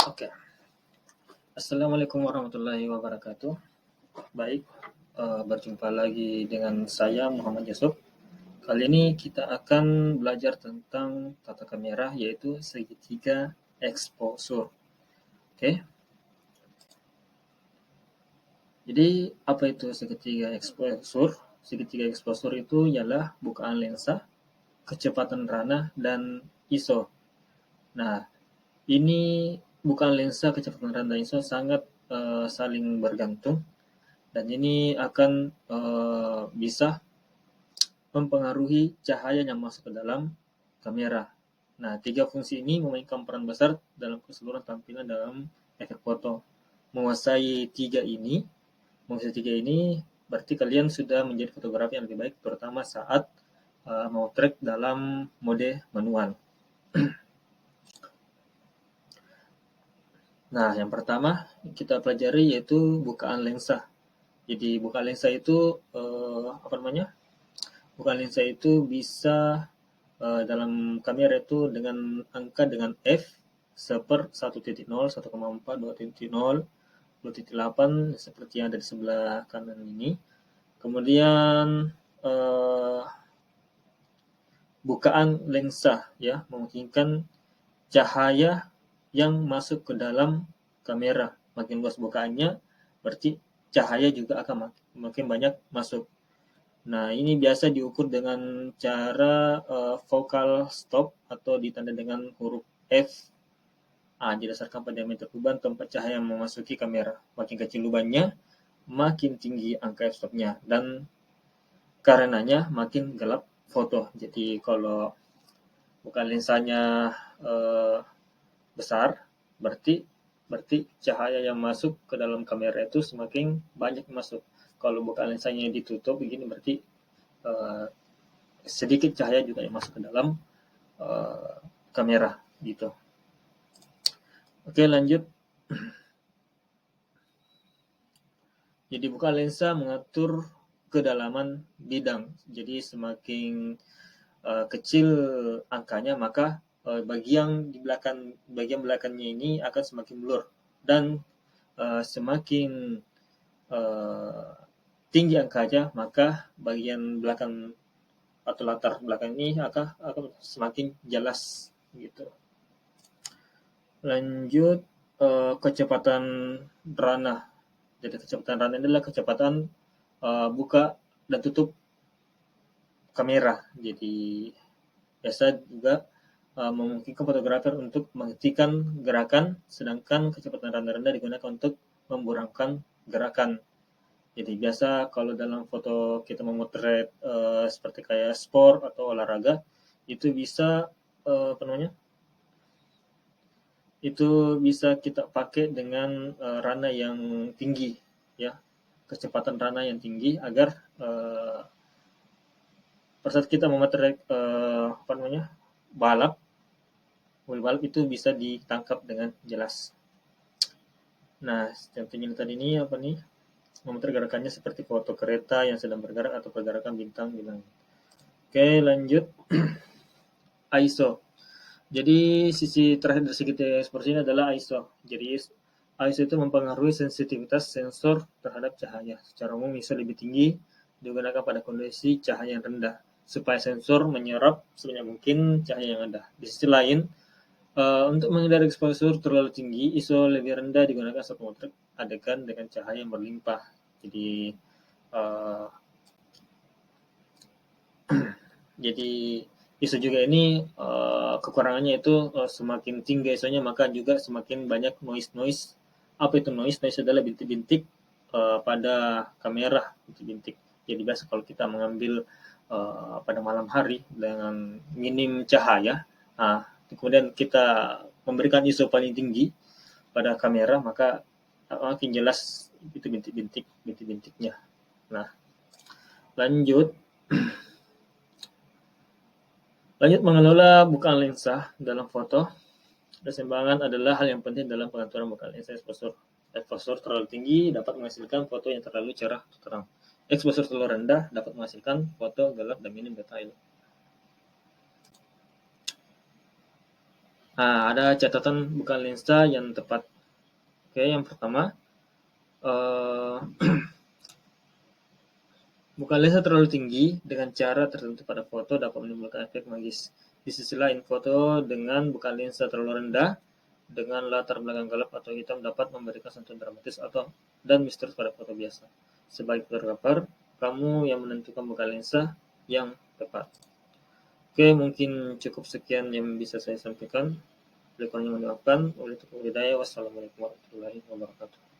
Oke. Assalamualaikum warahmatullahi wabarakatuh. Baik, berjumpa lagi dengan saya Muhammad Yusuf. Kali ini kita akan belajar tentang tata kamera, yaitu segitiga exposure. Oke. Jadi apa itu segitiga exposure? Segitiga exposure itu ialah bukaan lensa, kecepatan ranah, dan ISO. Nah, ini bukaan lensa, kecepatan ranah, dan ISO sangat saling bergantung. Dan ini akan bisa mempengaruhi cahaya yang masuk ke dalam kamera. Nah, tiga fungsi ini memainkan peran besar dalam keseluruhan tampilan dalam efek foto. Menguasai tiga ini berarti kalian sudah menjadi fotografer yang lebih baik, terutama saat memotret dalam mode manual. Nah, yang pertama kita pelajari yaitu bukaan lensa. Jadi bukaan lensa itu bukaan lensa itu bisa dalam kamera itu dengan angka dengan f 1/1.0, 1,4, 2.0, 2.8 seperti yang ada di sebelah kanan ini. Kemudian bukaan lensa ya memungkinkan cahaya yang masuk ke dalam kamera. Makin luas bukaannya, berarti cahaya juga akan makin banyak masuk. Nah, ini biasa diukur dengan cara focal stop atau ditanda dengan huruf F. Didasarkan pada diameter lubang tempat cahaya memasuki kamera. Makin kecil lubangnya, makin tinggi angka F stopnya. Dan karenanya makin gelap foto. Jadi kalau bukan lensanya besar, berarti cahaya yang masuk ke dalam kamera itu semakin banyak masuk. Kalau bukan lensanya ditutup begini, berarti sedikit cahaya juga yang masuk ke dalam kamera gitu. Oke, lanjut. Jadi buka lensa mengatur kedalaman bidang. Jadi semakin kecil angkanya, maka bagian belakangnya ini akan semakin blur, dan semakin tinggi angkanya, maka bagian belakang atau latar belakang ini akan semakin jelas gitu. Lanjut, kecepatan ranah. Jadi kecepatan ranah adalah kecepatan buka dan tutup kamera. Jadi biasa juga memungkinkan fotografer untuk menghentikan gerakan, sedangkan kecepatan ranah rendah digunakan untuk memburamkan gerakan. Jadi biasa kalau dalam foto kita memotret seperti kayak sport atau olahraga, itu bisa itu bisa kita pakai dengan ranah yang tinggi, ya, kecepatan ranah yang tinggi agar pada saat kita memotret mobil balap itu bisa ditangkap dengan jelas. Nah, contohnya tadi ini memotret gerakannya seperti foto kereta yang sedang bergerak atau pergerakan bintang. Oke, lanjut. ISO. Jadi sisi terakhir dari segitiga exposure ini adalah ISO. Jadi ISO itu mempengaruhi sensitivitas sensor terhadap cahaya. Secara umum ISO lebih tinggi digunakan pada kondisi cahaya yang rendah, supaya sensor menyerap sebanyak mungkin cahaya yang ada. Di sisi lain, untuk menghindari exposure terlalu tinggi, ISO lebih rendah digunakan saat memotret adegan dengan cahaya yang berlimpah. Jadi ISO juga ini kekurangannya itu semakin tinggi ISO-nya, maka juga semakin banyak noise. Apa itu noise? Noise adalah bintik-bintik pada kamera, bintik-bintik. Jadi biasa kalau kita mengambil pada malam hari dengan minim cahaya, kemudian kita memberikan ISO paling tinggi pada kamera, maka makin jelas itu bintik-bintiknya. Nah, lanjut mengelola bukaan lensa dalam foto. Keseimbangan adalah hal yang penting dalam pengaturan bukaan lensa. Exposure terlalu tinggi dapat menghasilkan foto yang terlalu cerah atau terang. Exposure terlalu rendah dapat menghasilkan foto gelap dan minim detail. Nah, ada catatan bukan lensa yang tepat. Oke, yang pertama, eh, bukan lensa terlalu tinggi dengan cara tertentu pada foto dapat menimbulkan efek magis. Di sisi lain, foto dengan bukan lensa terlalu rendah dengan latar belakang gelap atau hitam dapat memberikan sentuhan dramatis atau dan misterius pada foto biasa. Sebagai fotografer, kamu yang menentukan bukan lensa yang tepat. Oke, mungkin cukup sekian yang bisa saya sampaikan. Lebih kurangnya mohon dimaafkan. Wassalamualaikum warahmatullahi wabarakatuh.